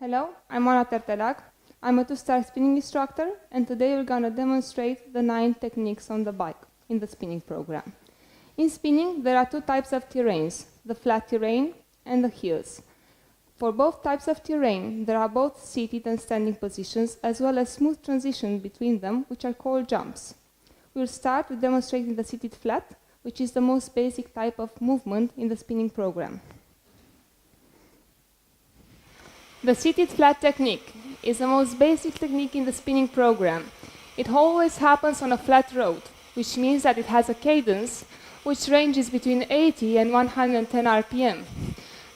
Hello, I'm Ana Tertelac. I'm a two-star spinning instructor, and today we're going to demonstrate the 9 techniques on the bike in the spinning program. In spinning, there are 2 types of terrains, the flat terrain and the hills. For both types of terrain, there are both seated and standing positions, as well as smooth transition between them, which are called jumps. We'll start with demonstrating the seated flat, which is the most basic type of movement in the spinning program. The seated flat technique is the most basic technique in the spinning program. It always happens on a flat road, which means that it has a cadence which ranges between 80 and 110 RPM.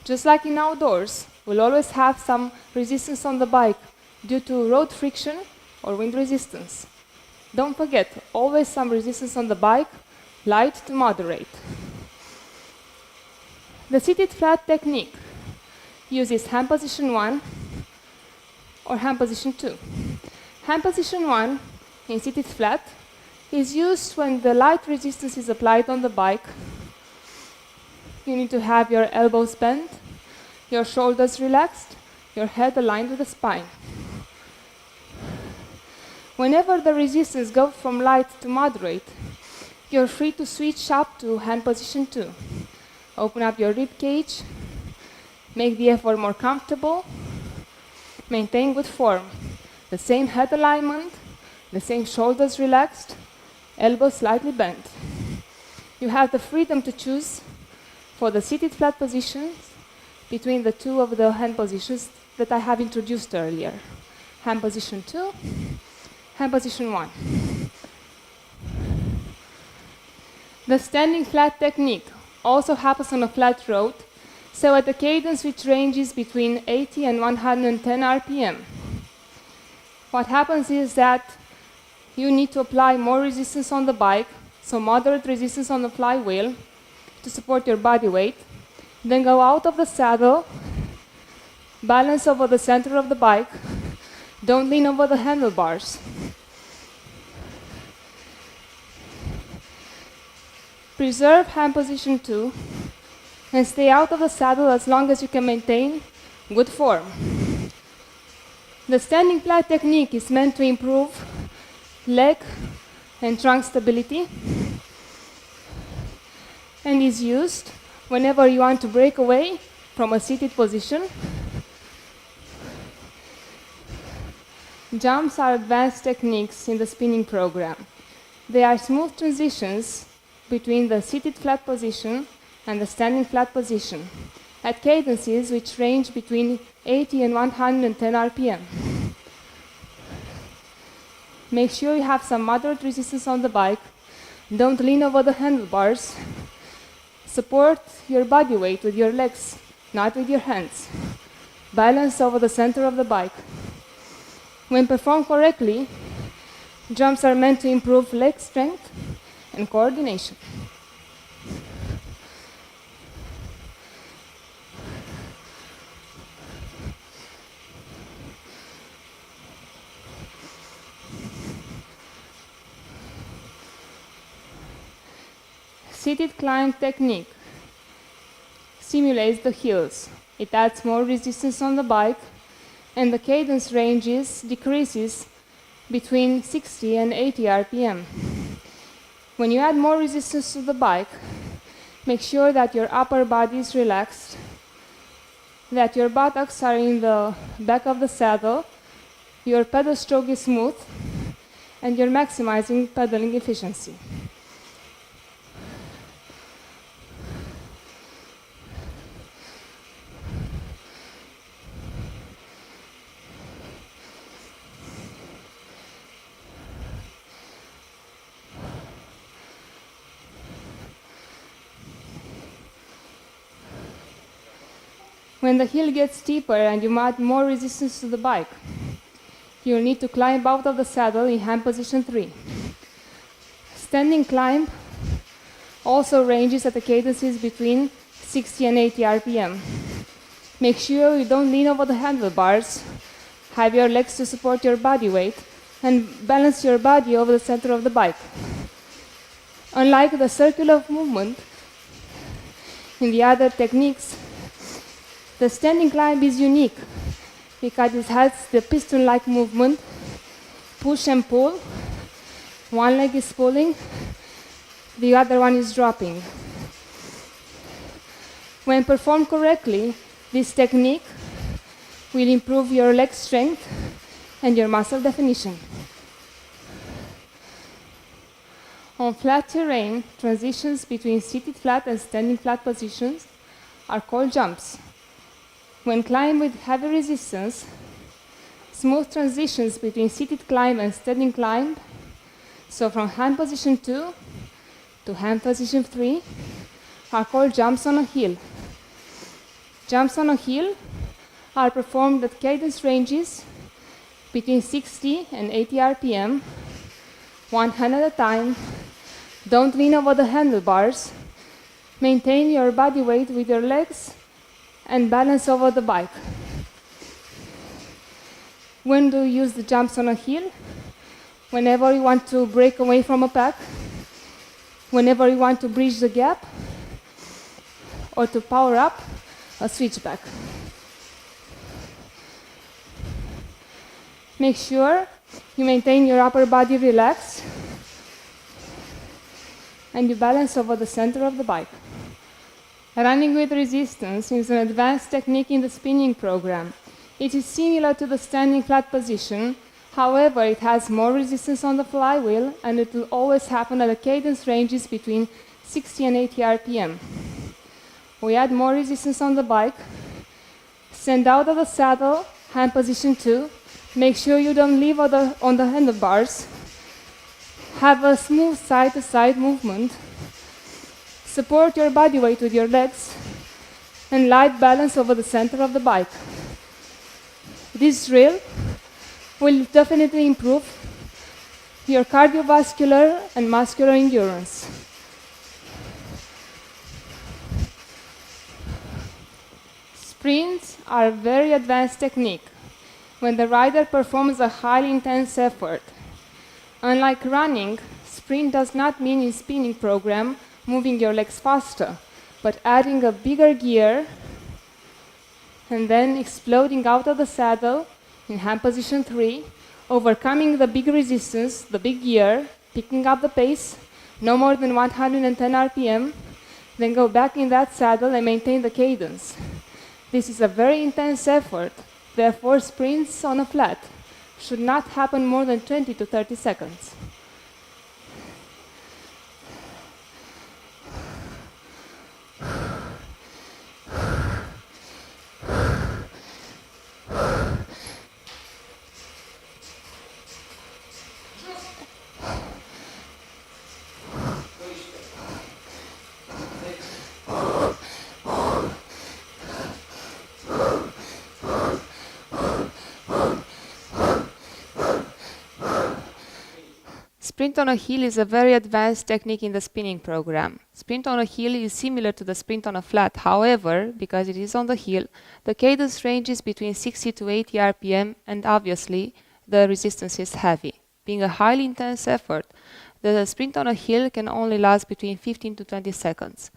Just like in outdoors, we'll always have some resistance on the bike due to road friction or wind resistance. Don't forget, always some resistance on the bike, light to moderate. The seated flat technique uses hand position 1 or hand position 2. Hand position 1 in seated flat is used when the light resistance is applied on the bike. You need to have your elbows bent, your shoulders relaxed, your head aligned with the spine. Whenever the resistance goes from light to moderate, you're free to switch up to hand position 2. Open up your rib cage, make the effort more comfortable, maintain good form. The same head alignment, the same shoulders relaxed, elbows slightly bent. You have the freedom to choose for the seated flat positions between the 2 of the hand positions that I have introduced earlier. Hand position 2, hand position 1. The standing flat technique also happens on a flat road, so at a cadence which ranges between 80 and 110 RPM. What happens is that you need to apply more resistance on the bike, so moderate resistance on the flywheel to support your body weight. Then go out of the saddle, balance over the center of the bike, don't lean over the handlebars. Preserve hand position 2 and stay out of the saddle as long as you can maintain good form. The standing flat technique is meant to improve leg and trunk stability and is used whenever you want to break away from a seated position. Jumps are advanced techniques in the spinning program. They are smooth transitions between the seated flat position and the standing flat position at cadences which range between 80 and 110 RPM. Make sure you have some moderate resistance on the bike. Don't lean over the handlebars. Support your body weight with your legs, not with your hands. Balance over the center of the bike. When performed correctly, jumps are meant to improve leg strength and coordination. Seated climb technique simulates the hills. It adds more resistance on the bike, and the cadence decreases between 60 and 80 RPM. When you add more resistance to the bike, make sure that your upper body is relaxed, that your buttocks are in the back of the saddle, your pedal stroke is smooth, and you're maximizing pedaling efficiency. When the hill gets steeper and you add more resistance to the bike, you'll need to climb out of the saddle in hand position 3. Standing climb also ranges at the cadences between 60 and 80 RPM. Make sure you don't lean over the handlebars, have your legs to support your body weight, and balance your body over the center of the bike. Unlike the circular movement in the other techniques, the standing climb is unique because it has the piston-like movement, push and pull. One leg is pulling, the other one is dropping. When performed correctly, this technique will improve your leg strength and your muscle definition. On flat terrain, transitions between seated flat and standing flat positions are called jumps. When climbed with heavy resistance, smooth transitions between seated climb and standing climb, so from hand position 2 to hand position 3, are called jumps on a hill. Jumps on a hill are performed at cadence ranges between 60 and 80 RPM, one hand at a time. Don't lean over the handlebars. Maintain your body weight with your legs and balance over the bike. When do you use the jumps on a hill? Whenever you want to break away from a pack, whenever you want to bridge the gap, or to power up a switchback. Make sure you maintain your upper body relaxed and you balance over the center of the bike. Running with resistance is an advanced technique in the spinning program. It is similar to the standing flat position, however, it has more resistance on the flywheel and it will always happen at a cadence ranges between 60 and 80 RPM. We add more resistance on the bike, stand out of the saddle, hand position 2, make sure you don't leave on the handlebars, have a smooth side-to-side movement, support your body weight with your legs, and light balance over the center of the bike. This drill will definitely improve your cardiovascular and muscular endurance. Sprints are a very advanced technique when the rider performs a highly intense effort. Unlike running, sprint does not mean in spinning program moving your legs faster, but adding a bigger gear and then exploding out of the saddle in hand position 3, overcoming the big resistance, the big gear, picking up the pace, no more than 110 RPM, then go back in that saddle and maintain the cadence. This is a very intense effort, therefore sprints on a flat should not happen more than 20 to 30 seconds. Sprint on a hill is a very advanced technique in the spinning program. Sprint on a hill is similar to the sprint on a flat. However, because it is on the hill, the cadence ranges between 60 to 80 RPM and obviously the resistance is heavy. Being a highly intense effort, the sprint on a hill can only last between 15 to 20 seconds.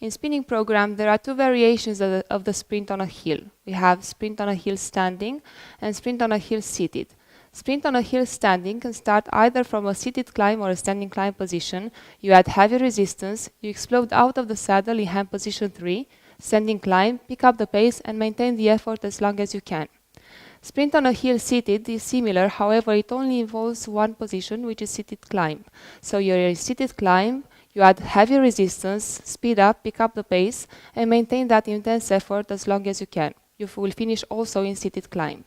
In spinning program, there are two variations of the sprint on a hill. We have sprint on a hill standing and sprint on a hill seated. Sprint on a hill standing can start either from a seated climb or a standing climb position. You add heavy resistance, you explode out of the saddle in hand position 3, standing climb, pick up the pace and maintain the effort as long as you can. Sprint on a hill seated is similar, however it only involves one position, which is seated climb. So you're in seated climb, you add heavy resistance, speed up, pick up the pace and maintain that intense effort as long as you can. You will finish also in seated climb.